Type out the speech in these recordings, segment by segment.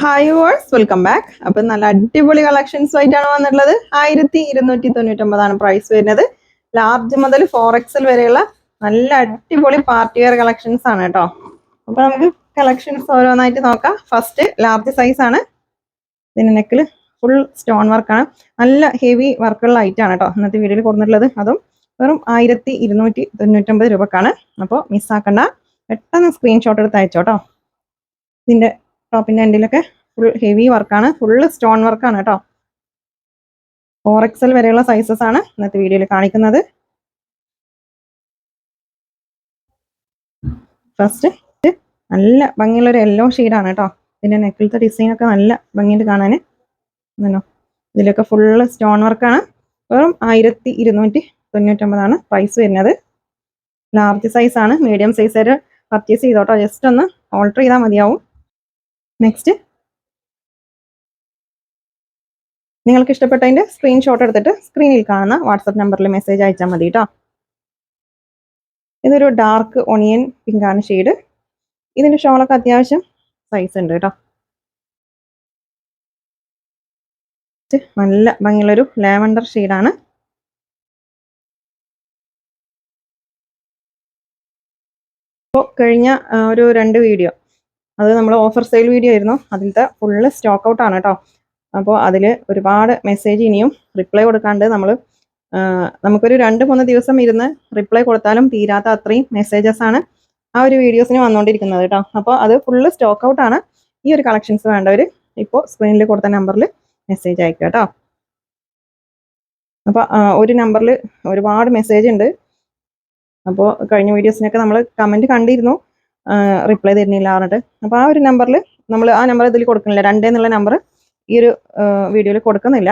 Hi verse welcome back. അപ്പം നല്ല അടിപൊളി കളക്ഷൻസ് ആയിട്ടാണ് വന്നിട്ടുള്ളത്. 1299 പ്രൈസ് വരുന്നത്. ലാർജ് മുതൽ 4XL വരെയുള്ള നല്ല അടിപൊളി പാർട്ടി വെയർ കളക്ഷൻസ് ആണ് കേട്ടോ. അപ്പൊ നമുക്ക് കളക്ഷൻസ് ഓരോന്നായിട്ട് നോക്കാം. ഫസ്റ്റ് ലാർജ് സൈസ് ആണ്. ഇതിന്റെ നെക്കിൽ ഫുൾ സ്റ്റോൺ വർക്കാണ്. നല്ല ഹെവി വർക്കുള്ള ഐറ്റം ആണ് കേട്ടോ ഇന്നത്തെ വീഡിയോയിൽ കൊടുത്തിട്ടുള്ളത്. അതും വെറും 1299 രൂപക്കാണ്. അപ്പോൾ മിസ്സാക്കണ്ട, പെട്ടെന്ന് സ്ക്രീൻഷോട്ട് എടുത്ത് അയച്ചോട്ടോ. ഇതിന്റെ ടോപ്പിന്റെ എൻഡിലൊക്കെ ഫുൾ ഹെവി വർക്കാണ്, ഫുള്ള് സ്റ്റോൺ വർക്കാണ് കേട്ടോ. 4XL വരെയുള്ള സൈസസ് ആണ് ഇന്നത്തെ വീഡിയോയിൽ കാണിക്കുന്നത്. ഫസ്റ്റ് നല്ല ഭംഗിയുള്ള ഒരു യെല്ലോ ഷെയ്ഡാണ് കേട്ടോ. ഇതിന്റെ നെക്കിലത്തെ ഡിസൈൻ ഒക്കെ നല്ല ഭംഗിയുണ്ട് കാണാൻ. ഇതിലൊക്കെ ഫുള്ള് സ്റ്റോൺ വർക്കാണ്. വെറും 1299 പ്രൈസ് വരുന്നത്. ലാർജ് സൈസ് ആണ്. മീഡിയം സൈസ് വരെ പർച്ചേസ് ചെയ്തോട്ടോ. ജസ്റ്റ് ഒന്ന് ഓൾട്ടർ ചെയ്താൽ മതിയാവും. നെക്സ്റ്റ് നിങ്ങൾക്ക് ഇഷ്ടപ്പെട്ടതിന്റെ സ്ക്രീൻഷോട്ട് എടുത്തിട്ട് സ്ക്രീനിൽ കാണുന്ന വാട്സപ്പ് നമ്പറിൽ മെസ്സേജ് അയച്ചാൽ മതി കേട്ടോ. ഇതൊരു ഡാർക്ക് ഒണിയൻ പിങ്ക് ആണ് ഷെയ്ഡ്. ഇതിന്റെ ഷോളൊക്കെ അത്യാവശ്യം സൈസ് ഉണ്ട് കേട്ടോ. നല്ല ഭംഗിയുള്ളൊരു ലാവൻഡർ ഷെയ്ഡാണ്. അപ്പോൾ കഴിഞ്ഞ ഒരു 2 വീഡിയോ, അത് നമ്മൾ ഓഫർ സെയിൽ വീഡിയോ ആയിരുന്നു. അതിലത്തെ ഫുള്ള് സ്റ്റോക്ക് ഔട്ട് ആണ് കേട്ടോ. അപ്പോൾ അതിൽ ഒരുപാട് മെസ്സേജ് ഇനിയും റിപ്ലൈ കൊടുക്കാണ്ട്. നമുക്കൊരു 2-3 ദിവസം ഇരുന്ന് റിപ്ലൈ കൊടുത്താലും തീരാത്ത അത്രയും മെസ്സേജസ് ആണ് ആ ഒരു വീഡിയോസിന് വന്നുകൊണ്ടിരിക്കുന്നത് കേട്ടോ. അപ്പോൾ അത് ഫുള്ള് സ്റ്റോക്ക് ഔട്ട് ആണ്. ഈ ഒരു കളക്ഷൻസ് വേണ്ടവർ ഇപ്പോൾ സ്ക്രീനിൽ കൊടുത്ത നമ്പറിൽ മെസ്സേജ് അയക്കുക കേട്ടോ. അപ്പോൾ ഒരു നമ്പറിൽ ഒരുപാട് മെസ്സേജ് ഉണ്ട്. അപ്പോൾ കഴിഞ്ഞ വീഡിയോസിനൊക്കെ നമ്മൾ കമൻറ്റ് കണ്ടിരുന്നു, റിപ്ലൈ തരുന്നില്ല പറഞ്ഞിട്ട്. അപ്പോൾ ആ ഒരു നമ്പറിൽ നമ്മൾ ആ നമ്പർ ഇതിൽ കൊടുക്കുന്നില്ല. 2 എന്നുള്ള നമ്പർ ഈ ഒരു വീഡിയോയിൽ കൊടുക്കുന്നില്ല.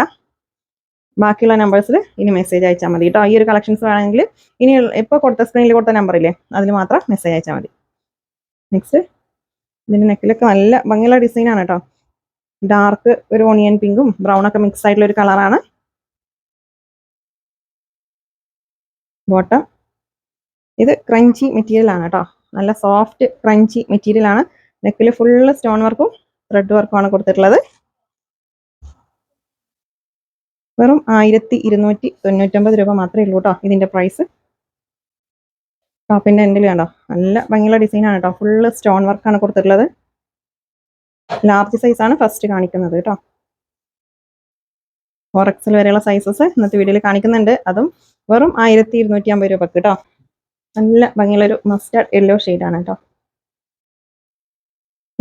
ബാക്കിയുള്ള നമ്പേഴ്സിൽ ഇനി മെസ്സേജ് അയച്ചാൽ മതി കേട്ടോ. ഈ ഒരു കളക്ഷൻസ് വേണമെങ്കിൽ ഇനി ഇപ്പോൾ കൊടുത്ത സ്ക്രീനിൽ കൊടുത്ത നമ്പറില്ലേ, അതിൽ മാത്രം മെസ്സേജ് അയച്ചാൽ മതി. നെക്സ്റ്റ് ഇതിൻ്റെ നെക്കിലൊക്കെ നല്ല ഭംഗിയുള്ള ഡിസൈനാണ് കേട്ടോ. ഡാർക്ക് ഒരു ഓണിയൻ പിങ്കും ബ്രൗണൊക്കെ മിക്സ് ആയിട്ടുള്ള ഒരു കളറാണ്. ബോട്ടം ഇത് ക്രഞ്ചി മെറ്റീരിയൽ ആണ് കേട്ടോ. നല്ല സോഫ്റ്റ് ക്രഞ്ചി മെറ്റീരിയൽ ആണ്. നെക്കിൽ ഫുള്ള് സ്റ്റോൺ വർക്കും ത്രെഡ് വർക്കും ആണ് കൊടുത്തിട്ടുള്ളത്. വെറും 1299 രൂപ മാത്രമേ ഉള്ളൂ കേട്ടോ ഇതിന്റെ പ്രൈസ്. ടോപ്പിന്റെ എൻഡിൽ കണ്ടോ, നല്ല ഭംഗിയുള്ള ഡിസൈനാണ് കേട്ടോ. ഫുള്ള് സ്റ്റോൺ വർക്കാണ് കൊടുത്തിട്ടുള്ളത്. ലാർജ് സൈസ് ആണ് ഫസ്റ്റ് കാണിക്കുന്നത് കേട്ടോ. 4XL വരെയുള്ള സൈസസ് ഇന്നത്തെ വീഡിയോയിൽ കാണിക്കുന്നുണ്ട്. അതും വെറും 1250 രൂപക്ക് കേട്ടോ. നല്ല ഭംഗിയുള്ളൊരു മസ്റ്റാർഡ് യെല്ലോ ഷെയ്ഡാണ് കേട്ടോ.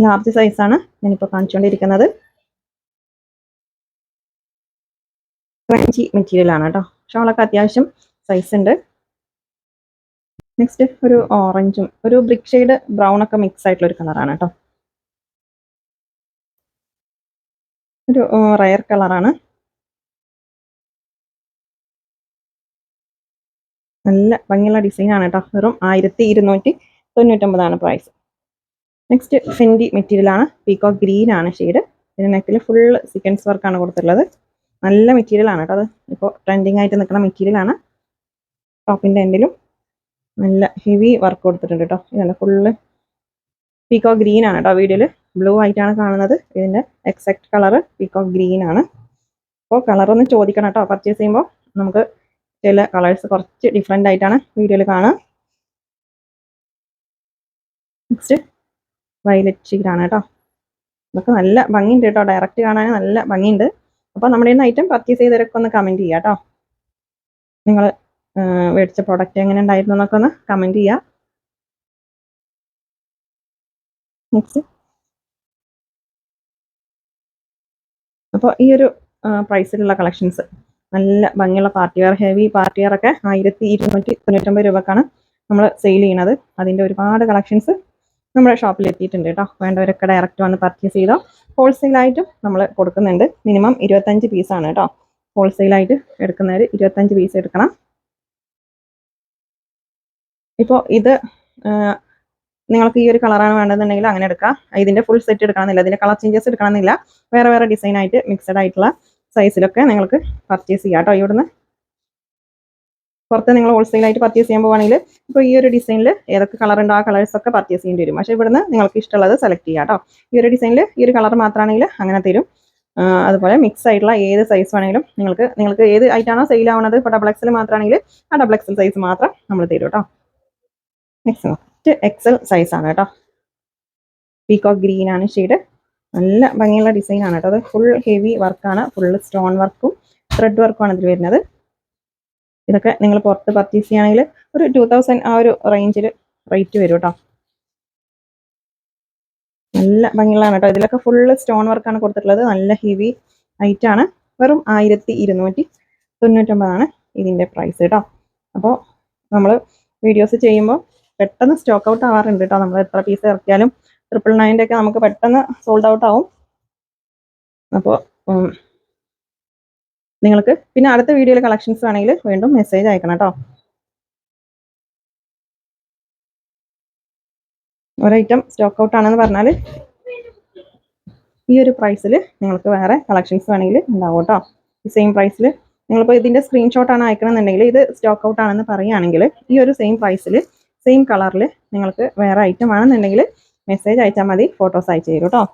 ലാർജ് സൈസ് ആണ് ഞാനിപ്പോൾ കാണിച്ചുകൊണ്ടിരിക്കുന്നത്. ക്രഞ്ചി മെറ്റീരിയൽ ആണ് കേട്ടോ. ഷോളൊക്കെ അത്യാവശ്യം സൈസ് ഉണ്ട്. നെക്സ്റ്റ് ഒരു ഓറഞ്ചും ഒരു ബ്രിക്ക് ഷെയ്ഡ് ബ്രൗൺ ഒക്കെ മിക്സ് ആയിട്ടുള്ള ഒരു കളറാണ് കേട്ടോ. ഒരു റയർ കളറാണ്. നല്ല ഭംഗിയുള്ള ഡിസൈനാണ് കേട്ടോ. വെറും 1299 പ്രൈസ്. നെക്സ്റ്റ് ഫെൻഡി മെറ്റീരിയൽ ആണ്. പീകോക്ക് ഗ്രീൻ ആണ് ഷെയ്ഡ്. ഇതിന്റെ നെക്കിൽ ഫുൾ സീക്വൻസ് വർക്കാണ് കൊടുത്തിട്ടുള്ളത്. നല്ല മെറ്റീരിയൽ ആണ് കേട്ടോ. അത് ഇപ്പോൾ ട്രെൻഡിങ് ആയിട്ട് നിൽക്കുന്ന മെറ്റീരിയൽ ആണ്. ടോപ്പിന്റെ എൻഡിലും നല്ല ഹെവി വർക്ക് കൊടുത്തിട്ടുണ്ട് കേട്ടോ. ഇതാണ് ഫുള്ള് പീകോക്ക് ഗ്രീൻ ആണ് കേട്ടോ. വീഡിയോയിൽ ബ്ലൂ ആയിട്ടാണ് കാണുന്നത്. ഇതിന്റെ എക്സാക്ട് കളർ പീകോക്ക് ഗ്രീൻ ആണ്. അപ്പോൾ കളറൊന്ന് ചോദിക്കണം കേട്ടോ പർച്ചേസ് ചെയ്യുമ്പോൾ. നമുക്ക് ചില കളേഴ്സ് കുറച്ച് ഡിഫറെൻ്റ് ആയിട്ടാണ് വീഡിയോയിൽ കാണുക. നെക്സ്റ്റ് വയലറ്റ് ഷെയ്ഡാണ് കേട്ടോ. ഇതൊക്കെ നല്ല ഭംഗിയുണ്ട് കേട്ടോ. ഡയറക്റ്റ് കാണാൻ നല്ല ഭംഗിയുണ്ട്. അപ്പോൾ നമ്മുടെ ഇന്ന് ഐറ്റം പർച്ചേസ് ചെയ്തവരൊക്കെ ഒന്ന് കമൻറ്റ് ചെയ്യുക കേട്ടോ. നിങ്ങൾ മേടിച്ച പ്രോഡക്റ്റ് എങ്ങനെ ഉണ്ടായിരുന്നു എന്നൊക്കെ ഒന്ന് കമൻറ്റ് ചെയ്യുക. നെക്സ്റ്റ് അപ്പോൾ ഈ ഒരു പ്രൈസിലുള്ള കളക്ഷൻസ് നല്ല ഭംഗിയുള്ള party wear, heavy party wear ഒക്കെ 1299 രൂപക്കാണ് നമ്മൾ സെയിൽ ചെയ്യുന്നത്. അതിൻ്റെ ഒരുപാട് കളക്ഷൻസ് നമ്മുടെ ഷോപ്പിൽ എത്തിയിട്ടുണ്ട് കേട്ടോ. വേണ്ടവരൊക്കെ ഡയറക്റ്റ് വന്ന് പർച്ചേസ് ചെയ്തോ. ഹോൾസെയിലായിട്ടും നമ്മൾ കൊടുക്കുന്നുണ്ട്. മിനിമം 25 പീസാണ് കേട്ടോ. ഹോൾസെയിലായിട്ട് എടുക്കുന്നവർ 25 പീസ് എടുക്കണം. ഇപ്പോൾ ഇത് നിങ്ങൾക്ക് ഈ ഒരു കളറാണ് വേണ്ടതെന്നുണ്ടെങ്കിൽ അങ്ങനെ എടുക്കാം. ഇതിന്റെ ഫുൾ സെറ്റ് എടുക്കണമെന്നില്ല. ഇതിന്റെ കളർ ചേഞ്ചസ് എടുക്കണമെന്നില്ല. വേറെ വേറെ ഡിസൈൻ ആയിട്ട് മിക്സഡ് ആയിട്ടുള്ള സൈസിലൊക്കെ നിങ്ങൾക്ക് പർച്ചേസ് ചെയ്യാം കേട്ടോ ഇവിടുന്ന്. പുറത്ത് നിങ്ങൾ ഹോൾസെയിലായിട്ട് പർച്ചേസ് ചെയ്യാൻ പോകുകയാണെങ്കിൽ ഇപ്പോൾ ഈ ഒരു ഡിസൈനിൽ ഏതൊക്കെ കളർ ഉണ്ട് ആ കളേഴ്സൊക്കെ പർച്ചേസ് ചെയ്യേണ്ടി വരും. പക്ഷേ ഇവിടുന്ന് നിങ്ങൾക്ക് ഇഷ്ടമുള്ളത് സെലക്ട് ചെയ്യാം കേട്ടോ. ഈ ഒരു ഡിസൈനിൽ ഈ ഒരു കളർ മാത്രമാണെങ്കിൽ അങ്ങനെ തരും. അതുപോലെ മിക്സ് ആയിട്ടുള്ള ഏത് സൈസ് വേണമെങ്കിലും നിങ്ങൾക്ക് ഏത് ഐറ്റാണോ സെയിൽ ആവുന്നത്, ഇപ്പോൾ ഡബിൾ എക്സൽ മാത്രമാണെങ്കിൽ ആ ഡബിൾ എക്സൽ സൈസ് മാത്രം നമ്മൾ തരും കേട്ടോ. നെക്സ്റ്റ് എക്സൽ സൈസാണ് കേട്ടോ. പീകോക്ക് ഗ്രീൻ ആണ് ഷെയ്ഡ്. നല്ല ഭംഗിയുള്ള ഡിസൈൻ ആണ് കേട്ടോ. അത് ഫുൾ ഹെവി വർക്കാണ്, ഫുൾ സ്റ്റോൺ വർക്കും ത്രെഡ് വർക്കുമാണ് ഇതിൽ വരുന്നത്. ഇതൊക്കെ നിങ്ങൾ പുറത്ത് പർച്ചേസ് ചെയ്യുകയാണെങ്കിൽ ഒരു 2000 ആ ഒരു റേഞ്ചിൽ റേറ്റ് വരും കേട്ടോ. നല്ല ഭംഗിയുള്ളതാണ് കേട്ടോ. ഇതിലൊക്കെ ഫുള്ള് സ്റ്റോൺ വർക്കാണ് കൊടുത്തിട്ടുള്ളത്. നല്ല ഹെവി ആണ്. വെറും 1299 ഇതിൻ്റെ പ്രൈസ് കേട്ടോ. അപ്പോൾ നമ്മൾ വീഡിയോസ് ചെയ്യുമ്പോൾ പെട്ടെന്ന് സ്റ്റോക്ക് ഔട്ട് ആവാറുണ്ട് കേട്ടോ. നമ്മൾ എത്ര പീസ് ഇറക്കിയാലും 999 ഒക്കെ നമുക്ക് പെട്ടെന്ന് സോൾഡ് ഔട്ട് ആവും. അപ്പോൾ നിങ്ങൾക്ക് പിന്നെ അടുത്ത വീഡിയോയിൽ കളക്ഷൻസ് വേണമെങ്കിൽ വീണ്ടും മെസ്സേജ് അയക്കണം കേട്ടോ. ഒരൈറ്റം സ്റ്റോക്ക് ഔട്ട് ആണെന്ന് പറഞ്ഞാൽ ഈ ഒരു പ്രൈസിൽ നിങ്ങൾക്ക് വേറെ കളക്ഷൻസ് വേണമെങ്കിൽ ഉണ്ടാവും കേട്ടോ. ഈ സെയിം പ്രൈസിൽ നിങ്ങളിപ്പോൾ ഇതിൻ്റെ സ്ക്രീൻഷോട്ടാണ് അയക്കണമെന്നുണ്ടെങ്കിൽ, ഇത് സ്റ്റോക്ക് ഔട്ട് ആണെന്ന് പറയുകയാണെങ്കിൽ ഈ ഒരു സെയിം പ്രൈസിൽ സെയിം കളറിൽ നിങ്ങൾക്ക് വേറെ ഐറ്റം ആണെന്നുണ്ടെങ്കിൽ മെസ്സേജ് അയച്ചാൽ മതി, ഫോട്ടോസ് അയച്ചു തരും കേട്ടോ.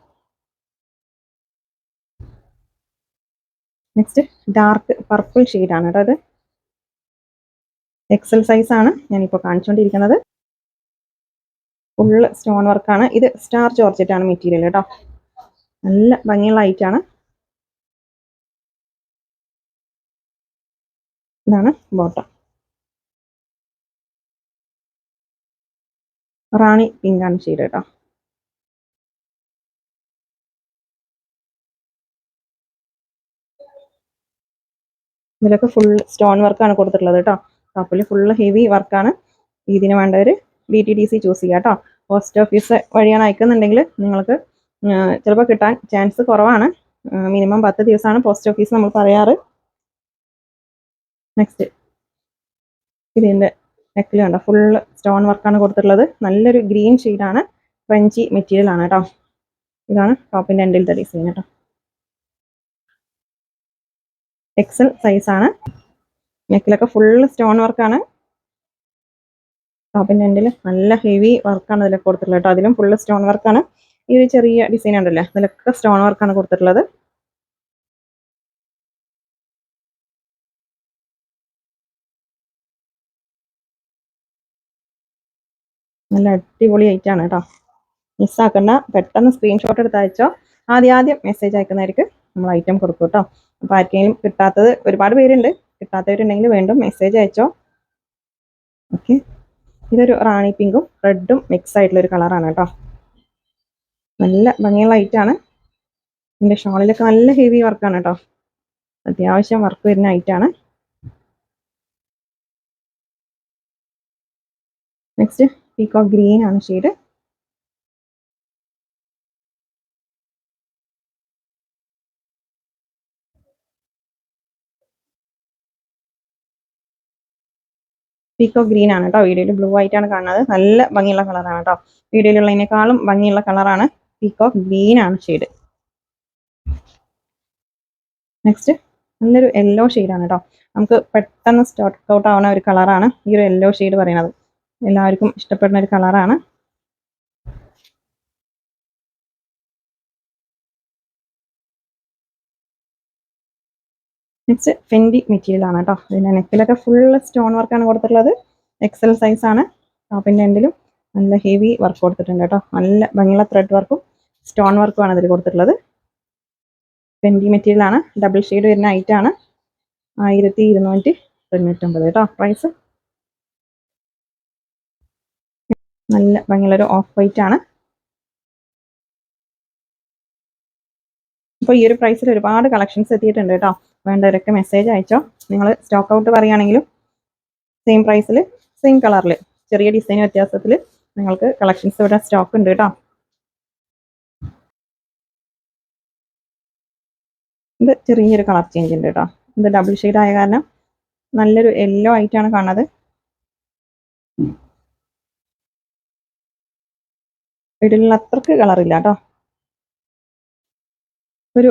നെക്സ്റ്റ് ഡാർക്ക് പർപ്പിൾ ഷെയ്ഡാണ് കേട്ടോ. അത് എക്സൽ സൈസാണ് ഞാനിപ്പോൾ കാണിച്ചുകൊണ്ടിരിക്കുന്നത്. ഫുള്ള് സ്റ്റോൺ വർക്കാണ്. ഇത് സ്റ്റാർ ജോർജറ്റാണ് മെറ്റീരിയൽ കേട്ടോ. നല്ല ഭംഗിയുള്ള ഐറ്റാണ്. ഇതാണ് ബോട്ടം. റാണി പിങ്കാണ് ഷെയ്ഡ് കേട്ടോ. ഇതിലൊക്കെ ഫുൾ സ്റ്റോൺ വർക്കാണ് കൊടുത്തിട്ടുള്ളത് കേട്ടോ. ടോപ്പിൽ ഫുള്ള് ഹെവി വർക്കാണ്. ഇതിന് വേണ്ടവർ DTDC ചൂസ് ചെയ്യുക കേട്ടോ. പോസ്റ്റ് ഓഫീസ് വഴിയാണ് അയക്കുന്നുണ്ടെങ്കിൽ നിങ്ങൾക്ക് ചിലപ്പോൾ കിട്ടാൻ ചാൻസ് കുറവാണ്. മിനിമം 10 ദിവസമാണ് പോസ്റ്റ് ഓഫീസ് നമ്മൾ പറയാറ്. നെക്സ്റ്റ് ഇതിൻ്റെ നെക്കിൽ കണ്ടോ, ഫുള്ള് സ്റ്റോൺ വർക്കാണ് കൊടുത്തിട്ടുള്ളത്. നല്ലൊരു ഗ്രീൻ ഷെയ്ഡാണ്. ഫ്രഞ്ചി മെറ്റീരിയൽ ആണ് കേട്ടോ. ഇതാണ് ടോപ്പിൻ്റെ എൻഡിലത്തെ ഡിസൈൻ കേട്ടോ. എക്സൽ സൈസാണ്. നെക്കിലൊക്കെ ഫുള്ള് സ്റ്റോൺ വർക്കാണ്. ടോപ്പിൻ്റെ എൻഡിൽ നല്ല ഹെവി വർക്കാണ് ഇതിലൊക്കെ കൊടുത്തിട്ടുള്ളത് കേട്ടോ. അതിലും ഫുള്ള് സ്റ്റോൺ വർക്കാണ്. ഈ ഒരു ചെറിയ ഡിസൈൻ ഉണ്ടല്ലോ, അതിലൊക്കെ സ്റ്റോൺ വർക്കാണ് കൊടുത്തിട്ടുള്ളത്. നല്ല അടിപൊളി ഐറ്റാണ് കേട്ടോ. മിസ്സാക്കണ്ട, പെട്ടെന്ന് സ്ക്രീൻഷോട്ട് എടുത്ത് അയച്ചോ. ആദ്യം മെസ്സേജ് അയക്കുന്നവർക്ക് നമ്മൾ ഐറ്റം കൊടുക്കും കേട്ടോ. അപ്പോൾ ആർക്കെങ്കിലും കിട്ടാത്തത്, ഒരുപാട് പേരുണ്ട്, കിട്ടാത്തവരുണ്ടെങ്കിൽ വീണ്ടും മെസ്സേജ് അയച്ചോ. ഓക്കെ. ഇതൊരു റാണി പിങ്കും റെഡും മിക്സ് ആയിട്ടുള്ളൊരു കളറാണ് കേട്ടോ. നല്ല ഭംഗിയുള്ള ഐറ്റാണ്. ഇതിൻ്റെ ഷോളിലൊക്കെ നല്ല ഹെവി വർക്കാണ് കേട്ടോ. അത്യാവശ്യം വർക്ക് വരുന്ന ഐറ്റാണ്. നെക്സ്റ്റ് പീകോക്ക് ഗ്രീൻ ആണ് ഷെയ്ഡ്. പീകോക്ക് ഗ്രീൻ ആണ് കേട്ടോ. വീഡിയോയിൽ ബ്ലൂ ആയിട്ടാണ് കാണുന്നത്. നല്ല ഭംഗിയുള്ള കളറാണ് കേട്ടോ. വീഡിയോയിലുള്ളതിനേക്കാളും ഭംഗിയുള്ള കളറാണ്. പീകോക്ക് ഗ്രീൻ ആണ് ഷെയ്ഡ്. നെക്സ്റ്റ് നല്ലൊരു യെല്ലോ ഷെയ്ഡാണ് കേട്ടോ. നമുക്ക് പെട്ടെന്ന് സ്റ്റോക്ക് ഔട്ട് ആവുന്ന ഒരു കളറാണ് ഈ ഒരു യെല്ലോ ഷെയ്ഡ് പറയുന്നത്. എല്ലാവർക്കും ഇഷ്ടപ്പെടുന്ന ഒരു കളറാണ്. നെക്സ്റ്റ് ഫെൻഡി മെറ്റീരിയൽ ആണ് കേട്ടോ. ഇതിൻ്റെ നെക്കിലൊക്കെ ഫുള്ള് സ്റ്റോൺ വർക്കാണ് കൊടുത്തിട്ടുള്ളത്. എക്സൽ സൈസാണ്. ടോപ്പിൻ്റെ എൻഡിലും നല്ല ഹെവി വർക്ക് കൊടുത്തിട്ടുണ്ട് കേട്ടോ. നല്ല ഭംഗിയുള്ള ത്രെഡ് വർക്കും സ്റ്റോൺ വർക്കുമാണ് ഇതിൽ കൊടുത്തിട്ടുള്ളത്. ഫെൻഡി മെറ്റീരിയൽ ആണ്. ഡബിൾ ഷെയ്ഡ് വരുന്ന ഐറ്റാണ്. 1299 കേട്ടോ പ്രൈസ്. നല്ല ഭംഗിയുള്ളൊരു ഓഫ് വൈറ്റ് ആണ്. അപ്പോൾ ഈ ഒരു പ്രൈസിൽ ഒരുപാട് കളക്ഷൻസ് എത്തിയിട്ടുണ്ട് കേട്ടോ. വേണ്ടവരൊക്കെ മെസ്സേജ് അയച്ചോ. നിങ്ങൾ സ്റ്റോക്ക് ഔട്ട് പറയുകയാണെങ്കിലും സെയിം പ്രൈസിൽ സെയിം കളറിൽ ചെറിയ ഡിസൈൻ വ്യത്യാസത്തിൽ നിങ്ങൾക്ക് കളക്ഷൻസ് ഇവിടെ സ്റ്റോക്ക് ഉണ്ട് കേട്ടോ. ഇത് ചെറിയൊരു കളർ ചേഞ്ച് ഉണ്ട് കേട്ടോ. ഇത് ഡബിൾ ഷെയ്ഡ് ആയ കാരണം നല്ലൊരു യെല്ലോ ആയിട്ടാണ് കാണുന്നത്. വീട്ടിലുള്ള അത്രക്ക് കളറില്ല കേട്ടോ. ഒരു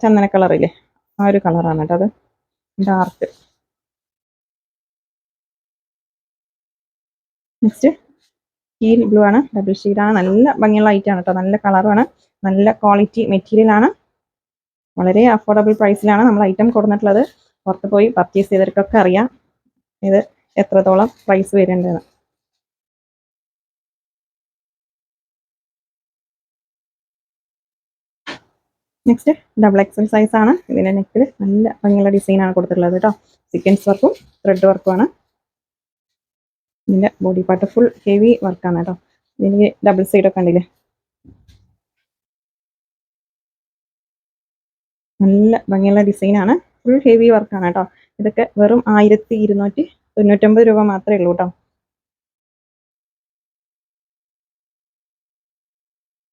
ചന്ദന കളറില്ലേ, ആ ഒരു കളറാണ് കേട്ടോ. അത് ഡാർക്ക് നെക്സ്റ്റ് ടീൽ ബ്ലൂ ആണ്, ഡബിൾ ഷെയ്ഡാണ്, നല്ല ഭംഗിയുള്ള ഐറ്റാണ് കേട്ടോ, നല്ല കളറുമാണ്, നല്ല ക്വാളിറ്റി മെറ്റീരിയൽ ആണ്, വളരെ അഫോർഡബിൾ പ്രൈസിലാണ് നമ്മൾ ഐറ്റം കൊടുത്തിട്ടുള്ളത്. പുറത്ത് പോയി പർച്ചേസ് ചെയ്തവർക്കൊക്കെ അറിയാം ഇത് എത്രത്തോളം പ്രൈസ് വരുന്നുണ്ടെന്ന്. നെക്സ്റ്റ് ഡബിൾ എക്സൽ സൈസ് ആണ്. ഇതിന്റെ നെക്കിൽ നല്ല ഭംഗിയുള്ള ഡിസൈൻ ആണ് കൊടുത്തിട്ടുള്ളത് കേട്ടോ, സീക്വൻസ് വർക്കും ത്രെഡ് വർക്കും ആണ്. ഇതിന്റെ ബോഡി പാർട്ട് ഫുൾ ഹെവി വർക്കാണ് കേട്ടോ, ഇതിന് ഡബിൾ സൈഡ് ഒക്കെ ഉണ്ടല്ലേ, നല്ല ഭംഗിയുള്ള ഡിസൈൻ ആണ്, ഫുൾ ഹെവി വർക്കാണ് കേട്ടോ. ഇതൊക്കെ വെറും 1299 രൂപ മാത്രമേ ഉള്ളൂ കേട്ടോ.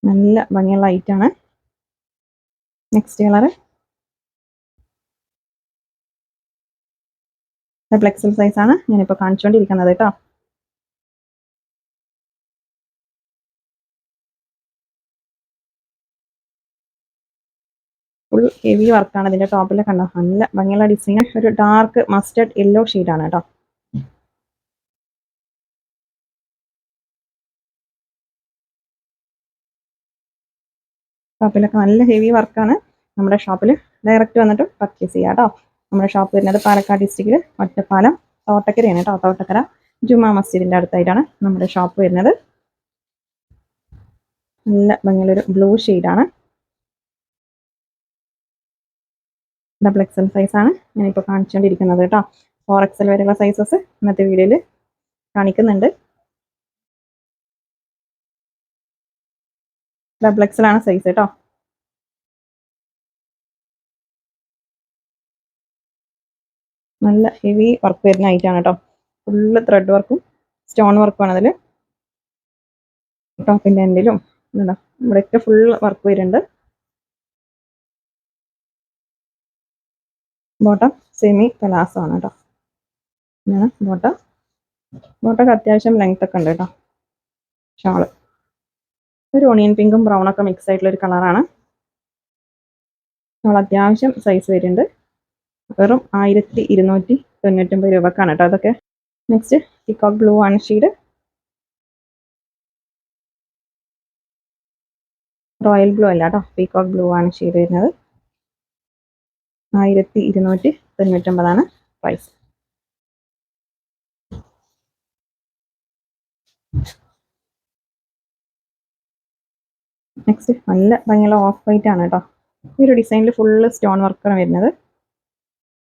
നല്ല ഭംഗിയുള്ള ഐറ്റാണ്. Next colour double XL size ആണ് ഞാനിപ്പോൾ കാണിച്ചുകൊണ്ടിരിക്കുന്നത് കേട്ടോ. ഫുൾ ഹെവി വർക്കാണ് ഇതിന്റെ ടോപ്പിലൊക്കെ കണ്ടോ, നല്ല ഭംഗിയുള്ള ഡിസൈൻ, ഒരു ഡാർക്ക് മസ്റ്റർഡ് യെല്ലോ ഷെയ്ഡാണ് കേട്ടോ. ടോപ്പിലൊക്കെ നല്ല ഹെവി വർക്കാണ്. നമ്മുടെ ഷോപ്പിൽ ഡയറക്റ്റ് വന്നിട്ട് പർച്ചേസ് ചെയ്യാം കേട്ടോ. നമ്മുടെ ഷോപ്പ് വരുന്നത് പാലക്കാട് ഡിസ്ട്രിക്റ്റിൽ ഒറ്റപ്പാലം തോട്ടക്കരയാണ് കേട്ടോ. തോട്ടക്കര ജുമാ മസ്ജിദിന്റെ അടുത്തായിട്ടാണ് നമ്മുടെ ഷോപ്പ് വരുന്നത്. നല്ല ഭംഗിയുള്ളൊരു ബ്ലൂ ഷെയ്ഡാണ്, ഡബിൾ എക്സൽ സൈസ് ആണ് ഞാനിപ്പോൾ കാണിച്ചുകൊണ്ടിരിക്കുന്നത് കേട്ടോ. 4XL വരെയുള്ള സൈസസ് ഇന്നത്തെ വീഡിയോയിൽ കാണിക്കുന്നുണ്ട്. ഡബിൾ എക്സൽ ആണ് സൈസ് കേട്ടോ. നല്ല ഹെവി വർക്ക് വരുന്ന ഐറ്റാണ് കേട്ടോ, ഫുള്ള് ത്രെഡ് വർക്കും സ്റ്റോൺ വർക്കും ആണ് അതിൽ. ടോപ്പിൻ്റെ എൻഡിലും ഇവിടെയൊക്കെ ഫുൾ വർക്ക് വരുന്നുണ്ട്. ബോട്ടം സെമി പലാസോ ആണ് കേട്ടോ. ഇതാണ് ബോട്ടൊക്കെ അത്യാവശ്യം ലെങ്ത് ഒക്കെ ഉണ്ട് കേട്ടോ. ഷാള് ഒരു ഓണിയൻ പിങ്കും ബ്രൗണൊക്കെ മിക്സ് ആയിട്ടുള്ള ഒരു കളറാണ്. ഷാൾ അത്യാവശ്യം സൈസ് വരുന്നുണ്ട്. വെറും 1299 രൂപക്കാണ് കേട്ടോ അതൊക്കെ. നെക്സ്റ്റ് പീകോക്ക് ബ്ലൂ ആണ് ഷെയ്ഡ്, റോയൽ ബ്ലൂ അല്ല കേട്ടോ, പീകോക്ക് ബ്ലൂ ആണ് ഷെയ്ഡ് വരുന്നത്. 1299 പ്രൈസ്. നെക്സ്റ്റ് നല്ല ഭംഗിയുള്ള ഓഫ് വൈറ്റ് ആണ് കേട്ടോ. ഈ ഒരു ഡിസൈനിൽ ഫുള്ള് സ്റ്റോൺ വർക്കാണ് വരുന്നത്.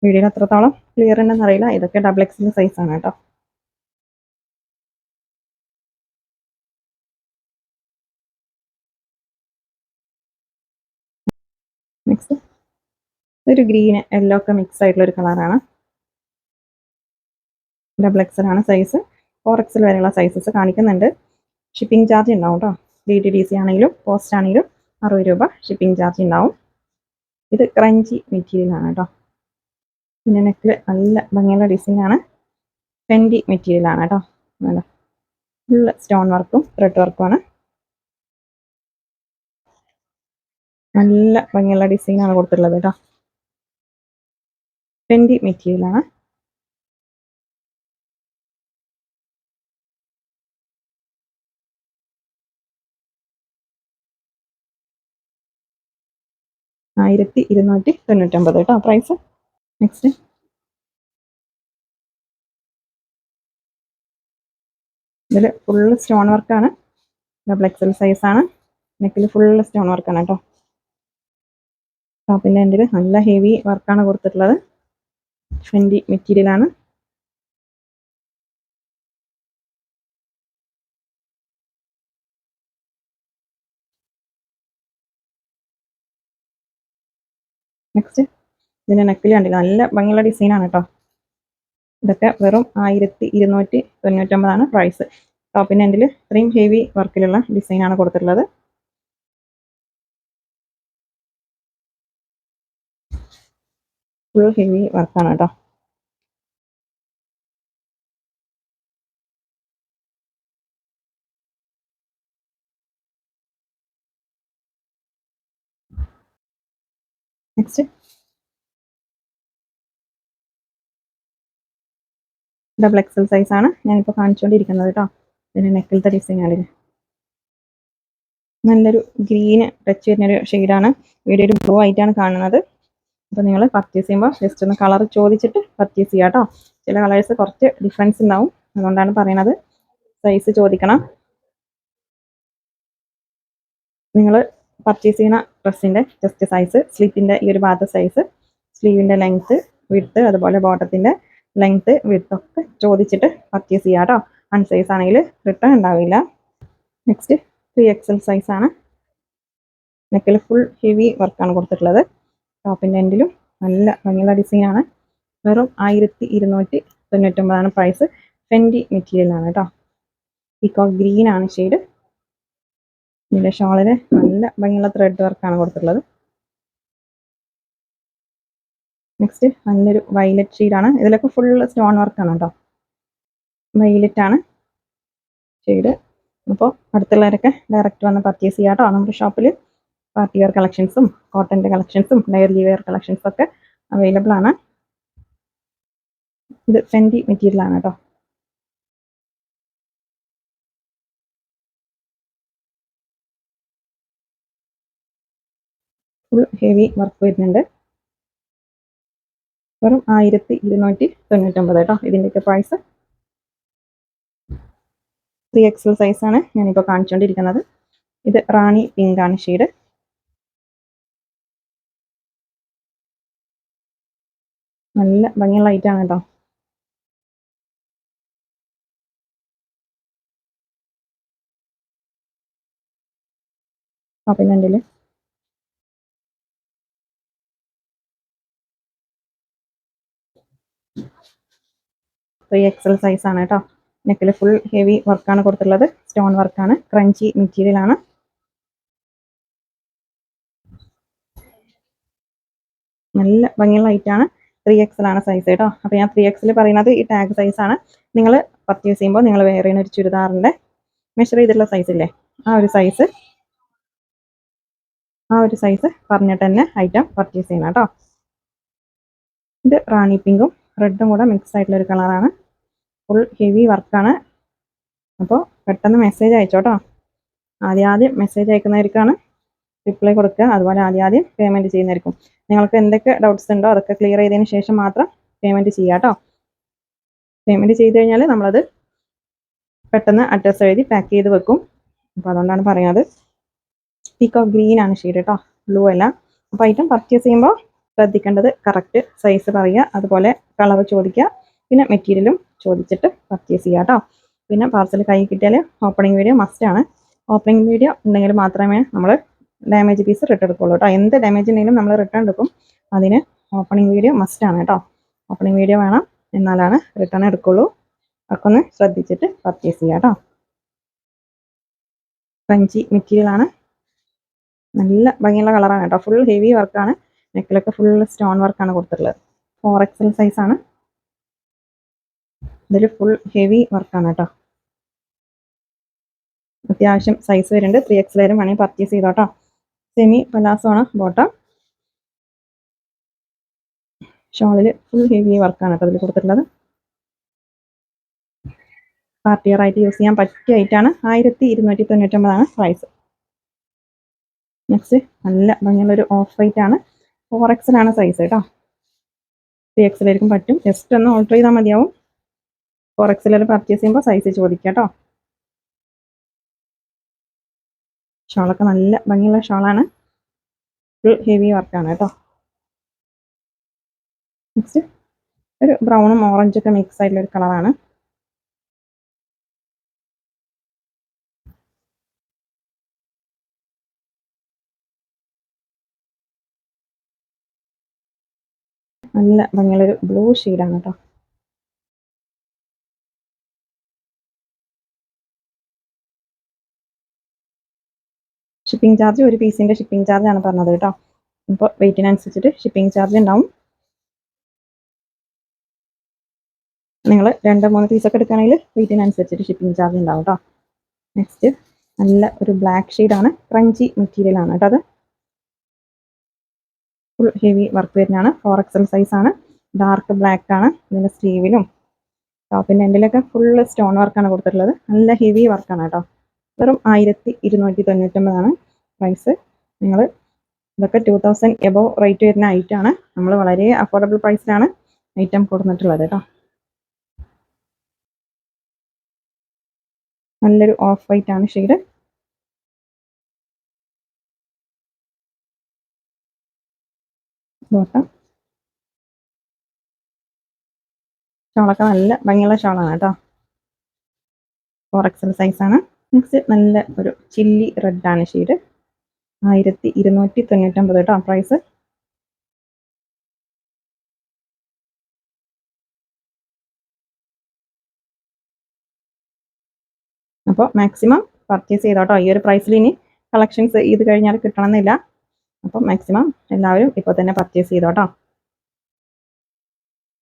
വീഡിയോയിൽ എത്രത്തോളം ക്ലിയർ ഉണ്ടെന്ന് അറിയില്ല. ഇതൊക്കെ ഡബിൾ എക്സിൻ്റെ സൈസ് ആണ് കേട്ടോ. നെക്സ്റ്റ് ഒരു ഗ്രീന് യെല്ലോ ഒക്കെ മിക്സ് ആയിട്ടുള്ള ഒരു കളറാണ്. ഡബിൾ എക്സൽ ആണ് സൈസ്. 4XL വരെയുള്ള സൈസസ് കാണിക്കുന്നുണ്ട്. ഷിപ്പിംഗ് ചാർജ് ഉണ്ടാവും കേട്ടോ. DTDC ആണെങ്കിലും പോസ്റ്റ് ആണെങ്കിലും 60 രൂപ ഷിപ്പിംഗ് ചാർജ് ഉണ്ടാവും. ഇത് ക്രഞ്ചി മെറ്റീരിയൽ ആണ് കേട്ടോ. പിന്നെ നെക്കിൽ നല്ല ഭംഗിയുള്ള ഡിസൈൻ ആണ്, ഫെൻഡി മെറ്റീരിയൽ ആണ് കേട്ടോ. ഫുള്ള് സ്റ്റോൺ വർക്കും ത്രെഡ് വർക്കും ആണ്. നല്ല ഭംഗിയുള്ള ഡിസൈൻ ആണ് കൊടുത്തിട്ടുള്ളത് കേട്ടോ. ഫെൻഡി മെറ്റീരിയൽ ആണ്. $1299 കേട്ടോ പ്രൈസ്. നെക്സ്റ്റ് ഇതിൽ ഫുള്ള് സ്റ്റോൺ വർക്കാണ്, ഡബിൾ എക്സൽ സൈസ് ആണ്. നെക്കിൽ ഫുള്ള് സ്റ്റോൺ വർക്കാണ് കേട്ടോ. ടോപ്പിൻ്റെ എൻഡിൽ നല്ല ഹെവി വർക്കാണ് കൊടുത്തിട്ടുള്ളത്, ഫെൻഡി മെറ്റീരിയൽ ആണ്. നെക്സ്റ്റ് ഇതിൻ്റെ നെക്കിൽ കണ്ടില്ല, നല്ല ഭംഗിയുള്ള ഡിസൈൻ ആണ് കേട്ടോ. ഇതൊക്കെ വെറും 1299 പ്രൈസ്. ടോപ്പിൻ്റെ എൻഡിൽ ഇത്രയും ഹെവി വർക്കിലുള്ള ഡിസൈൻ ആണ് കൊടുത്തിട്ടുള്ളത്. ഫുൾ ഹെവി വർക്കാണ് കേട്ടോ. നെക്സ്റ്റ് ഡബിൾ എക്സൽ സൈസ് ആണ് ഞാനിപ്പോൾ കാണിച്ചുകൊണ്ടിരിക്കുന്നത് കേട്ടോ. പിന്നെ നെക്കിലത്തെ ഡിസൈൻ ആണിത്. നല്ലൊരു ഗ്രീന് ടച്ച് വരുന്നൊരു ഷെയ്ഡാണ്. വീഡിയോയിൽ ബ്ലൂ ആയിട്ടാണ് കാണുന്നത്. അപ്പോൾ നിങ്ങൾ പർച്ചേസ് ചെയ്യുമ്പോൾ ജസ്റ്റ് ഒന്ന് കളർ ചോദിച്ചിട്ട് പർച്ചേസ് ചെയ്യുക കേട്ടോ. ചില കളേഴ്സ് കുറച്ച് ഡിഫറൻസ് ഉണ്ടാവും, അതുകൊണ്ടാണ് പറയണത്. സൈസ് ചോദിക്കണം. നിങ്ങൾ പർച്ചേസ് ചെയ്യുന്ന ഡ്രസ്സിൻ്റെ ജസ്റ്റ് സൈസ്, സ്ലിറ്റിൻ്റെ ഈ ഒരു ഭാഗത്തെ സൈസ്, സ്ലീവിൻ്റെ ലെങ്ത്ത്, വിഡ്ത്ത്, അതുപോലെ ബോട്ടത്തിൻ്റെ ലെങ്ത്ത്, വിഡ്ത്ത് ഒക്കെ ചോദിച്ചിട്ട് പർച്ചേസ് ചെയ്യുക കേട്ടോ. അൺസൈസ് ആണെങ്കിൽ റിട്ടേൺ ഉണ്ടാവില്ല. നെക്സ്റ്റ് 3XL സൈസാണ്. നെക്കിൽ ഫുൾ ഹെവി വർക്കാണ് കൊടുത്തിട്ടുള്ളത്. ടോപ്പിൻ്റെ എൻഡിലും നല്ല ഭംഗിയുള്ള ഡിസൈനാണ്. വെറും 1299 പ്രൈസ്. ഫെൻഡി മെറ്റീരിയലാണ് കേട്ടോ. പീകോക്ക് ഗ്രീൻ ആണ് ഷെയ്ഡ്. ഇതിൻ്റെ ഷോളിന് നല്ല ഭംഗിയുള്ള ത്രെഡ് വർക്കാണ് കൊടുത്തിട്ടുള്ളത്. നെക്സ്റ്റ് നല്ലൊരു വയലറ്റ് ഷെയ്ഡാണ്. ഇതിലൊക്കെ ഫുൾ സ്റ്റോൺ വർക്കാണ് കേട്ടോ. വയലറ്റ് ആണ് ഷെയ്ഡ്. അപ്പോൾ അടുത്തുള്ളവരൊക്കെ ഡയറക്റ്റ് വന്ന് പർച്ചേസ് ചെയ്യാം കേട്ടോ. നമ്മുടെ ഷോപ്പിൽ പാർട്ടി വെയർ കളക്ഷൻസും കോട്ടൻ്റെ കളക്ഷൻസും ഡെയിലി വെയർ കളക്ഷൻസും ഒക്കെ അവൈലബിൾ ആണ്. ഇത് ഫെൻഡി മെറ്റീരിയൽ ആണ് കേട്ടോ. ഫുൾ ഹെവി വർക്ക് വരുന്നുണ്ട്. വെറും 1299 കേട്ടോ ഇതിൻ്റെയൊക്കെ പ്രൈസ്. 3XL സൈസാണ് ഞാനിപ്പോൾ കാണിച്ചുകൊണ്ടിരിക്കുന്നത്. ഇത് റാണി പിങ്ക് ആണ് ഷെയ്ഡ്. നല്ല ഭംഗിയുള്ള ലൈറ്റാണ് കേട്ടോ. പിന്നെ എൻ്റെ 3XL സൈസാണ് കേട്ടോ. നെക്കിൽ ഫുൾ ഹെവി വർക്കാണ് കൊടുത്തിട്ടുള്ളത്. സ്റ്റോൺ വർക്കാണ്, ക്രഞ്ചി മെറ്റീരിയൽ ആണ്. നല്ല ഭംഗിയുള്ള ലൈറ്റാണ്. 3XL ആണ് സൈസ് കേട്ടോ. അപ്പോൾ ഞാൻ 3XL പറയുന്നത് ഈ ടാഗ് സൈസാണ്. നിങ്ങൾ പർച്ചേസ് ചെയ്യുമ്പോൾ നിങ്ങൾ വേറെ ഒരു ചുരിദാറിൻ്റെ മെഷർ ചെയ്തിട്ടുള്ള സൈസ് ഇല്ലേ, ആ ഒരു സൈസ് പറഞ്ഞിട്ട് തന്നെ ഐറ്റം പർച്ചേസ് ചെയ്യണം കേട്ടോ. ഇത് റാണി പിങ്കും റെഡും കൂടെ മിക്സ് ആയിട്ടുള്ള ഒരു കളറാണ്. ഫുൾ ഹെവി വർക്കാണ്. അപ്പോൾ പെട്ടെന്ന് മെസ്സേജ് അയച്ചോട്ടോ. ആദ്യം മെസ്സേജ് അയക്കുന്നവർക്കാണ് റിപ്ലൈ കൊടുക്കുക. അതുപോലെ ആദ്യം പേയ്മെൻറ്റ് ചെയ്യുന്നവർക്കും. നിങ്ങൾക്ക് എന്തൊക്കെ ഡൗട്ട്സ് ഉണ്ടോ അതൊക്കെ ക്ലിയർ ചെയ്തതിന് ശേഷം മാത്രം പേയ്മെൻറ്റ് ചെയ്യുക കേട്ടോ. പേയ്മെൻറ്റ് ചെയ്ത് കഴിഞ്ഞാൽ നമ്മളത് പെട്ടെന്ന് അഡ്രസ്സ് എഴുതി പാക്ക് ചെയ്ത് വെക്കും. അപ്പോൾ അതുകൊണ്ടാണ് പറയുന്നത്. പീകോക്ക് ഗ്രീൻ ആണ് ഷെയ്ഡ് കേട്ടോ, ബ്ലൂ അല്ല. അപ്പോൾ ഐറ്റം പർച്ചേസ് ചെയ്യുമ്പോൾ ശ്രദ്ധിക്കേണ്ടത് കറക്റ്റ് സൈസ് പറയുക, അതുപോലെ കളർ ചോദിക്കുക, പിന്നെ മെറ്റീരിയലും ചോദിച്ചിട്ട് പർച്ചേസ് ചെയ്യുക കേട്ടോ. പിന്നെ പാർസൽ കൈ കിട്ടിയാൽ ഓപ്പണിംഗ് വീഡിയോ മസ്റ്റാണ്. ഓപ്പണിംഗ് വീഡിയോ ഉണ്ടെങ്കിൽ മാത്രമേ നമ്മൾ ഡാമേജ് പീസ് റിട്ടേൺ എടുക്കുള്ളൂ കേട്ടോ. എന്ത് ഡാമേജ് ഉണ്ടെങ്കിലും നമ്മൾ റിട്ടേൺ എടുക്കും. അതിന് ഓപ്പണിംഗ് വീഡിയോ മസ്റ്റാണ് കേട്ടോ. ഓപ്പണിംഗ് വീഡിയോ വേണം, എന്നാലാണ് റിട്ടേൺ എടുക്കുള്ളൂ. ഒക്കെ ഒന്ന് ശ്രദ്ധിച്ചിട്ട് പർച്ചേസ് ചെയ്യാം കേട്ടോ. ക്രഞ്ചി മെറ്റീരിയൽ ആണ്. നല്ല ഭംഗിയുള്ള കളറാണ് കേട്ടോ. ഫുൾ ഹെവി വർക്കാണ്. നെക്കിലൊക്കെ ഫുൾ സ്റ്റോൺ വർക്കാണ് കൊടുത്തിട്ടുള്ളത്. 4XL സൈസാണ്. ഇതിൽ ഫുൾ ഹെവി വർക്കാണ് കേട്ടോ. അത്യാവശ്യം സൈസ് വരുന്നുണ്ട്. 3XL വരെ വേണമെങ്കിൽ പർച്ചേസ് ചെയ്തോട്ടോ. സെമി പലാസോ ആണ് ബോട്ടം. ഷോളിൽ ഫുൾ ഹെവി വർക്കാണ് കേട്ടോ ഇതിൽ കൊടുത്തിട്ടുള്ളത്. പാർട്ടി വെയർ ആയിട്ട് യൂസ് ചെയ്യാൻ പറ്റിയ ഐറ്റാണ്. 1299 പ്രൈസ്. നെക്സ്റ്റ് നല്ല ഭംഗിയുള്ളൊരു ഓഫ് വൈറ്റ് ആണ്. 4XL ആണ് സൈസ് കേട്ടോ. 3XL ആയിരിക്കും പറ്റും. ജസ്റ്റ് ഒന്ന് ഓൾട്ടർ ചെയ്താൽ മതിയാവും. 4XL പർച്ചേസ് ചെയ്യുമ്പോൾ സൈസ് ചോദിക്കാം കേട്ടോ. ഷോളൊക്കെ നല്ല ഭംഗിയുള്ള ഷോളാണ്. ഫുൾ ഹെവി വർക്കാണ് കേട്ടോ. നെക്സ്റ്റ് ഒരു ബ്രൗണും ഓറഞ്ചൊക്കെ മിക്സ് ആയിട്ടുള്ള ഒരു കളറാണ്. നല്ല ഭംഗിയുള്ളൊരു ബ്ലൂ ഷെയ്ഡാണ് കേട്ടോ. ഷിപ്പിംഗ് ചാർജ് ഒരു പീസിൻ്റെ ഷിപ്പിംഗ് ചാർജാണ് പറഞ്ഞത് കേട്ടോ. ഇപ്പോൾ വെയിറ്റിനനുസരിച്ചിട്ട് ഷിപ്പിംഗ് ചാർജ് ഉണ്ടാവും. നിങ്ങൾ 2-3 പീസൊക്കെ എടുക്കുകയാണെങ്കിൽ വെയിറ്റിനനുസരിച്ചിട്ട് ഷിപ്പിംഗ് ചാർജ് ഉണ്ടാവും കേട്ടോ. നെക്സ്റ്റ് നല്ല ഒരു ബ്ലാക്ക് ഷെയ്ഡാണ്. ക്രഞ്ചി മെറ്റീരിയൽ ആണ് കേട്ടോ. അത് ഫുൾ ഹെവി വർക്ക് വരുന്നതാണ്. 4XL സൈസാണ്. ഡാർക്ക് ബ്ലാക്ക് ആണ്. ഇതിൻ്റെ സ്ലീവിലും ടോപ്പിൻ്റെ എൻഡിലൊക്കെ ഫുള്ള് സ്റ്റോൺ വർക്കാണ് കൊടുത്തിട്ടുള്ളത്. നല്ല ഹെവി വർക്കാണ് കേട്ടോ. വെറും 1299 പ്രൈസ്. നിങ്ങൾ ഇതൊക്കെ 2000 എബോ റേറ്റ് വരുന്ന ഐറ്റമാണ്. നമ്മൾ വളരെ അഫോർഡബിൾ പ്രൈസിലാണ് ഐറ്റം കൊടുത്തിട്ടുള്ളത് കേട്ടോ. നല്ലൊരു ഓഫ് വൈറ്റ് ആണ് ഷെയ്ഡ്. ബോട്ടം ഷോളൊക്കെ നല്ല ഭംഗിയുള്ള ഷോളാണ് കേട്ടോ. 4XL സൈസാണ്. നെക്സ്റ്റ് നല്ല ഒരു ചില്ലി റെഡ് ആണ് ഷെയ്ഡ്. 1299 കേട്ടോ പ്രൈസ്. അപ്പോൾ മാക്സിമം പർച്ചേസ് ചെയ്തോട്ടോ. ഈ ഒരു പ്രൈസിൽ ഇനി കളക്ഷൻസ് ഇത് കഴിഞ്ഞാൽ കിട്ടണമെന്നില്ല. അപ്പോൾ മാക്സിമം എല്ലാവരും ഇപ്പോൾ തന്നെ പർച്ചേസ് ചെയ്തോട്ടോ.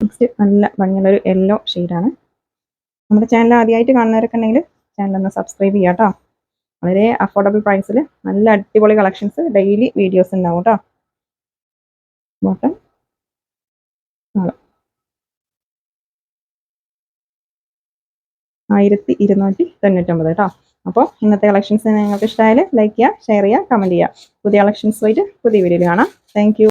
നെക്സ്റ്റ് നല്ല ഭംഗിയുള്ളൊരു യെല്ലോ ഷെയ്ഡാണ്. നമ്മുടെ ചാനൽ ആദ്യമായിട്ട് കാണുന്നവരൊക്കെ ഉണ്ടെങ്കിൽ ചാനലൊന്ന് സബ്സ്ക്രൈബ് ചെയ്യാം കേട്ടോ. വളരെ അഫോർഡബിൾ പ്രൈസിൽ നല്ല അടിപൊളി കളക്ഷൻസ് ഡെയിലി വീഡിയോസ് ഉണ്ടാവും കേട്ടോ. ബോട്ടം 1299 കേട്ടോ. അപ്പോൾ ഇന്നത്തെ കളക്ഷൻസ് നിങ്ങൾക്ക് ഇഷ്ടമായാൽ ലൈക്ക് ചെയ്യുക, ഷെയർ ചെയ്യുക, കമൻറ്റ് ചെയ്യുക. പുതിയ കളക്ഷൻസ് ആയിട്ട് പുതിയ വീഡിയോയിൽ കാണാം. Thank you.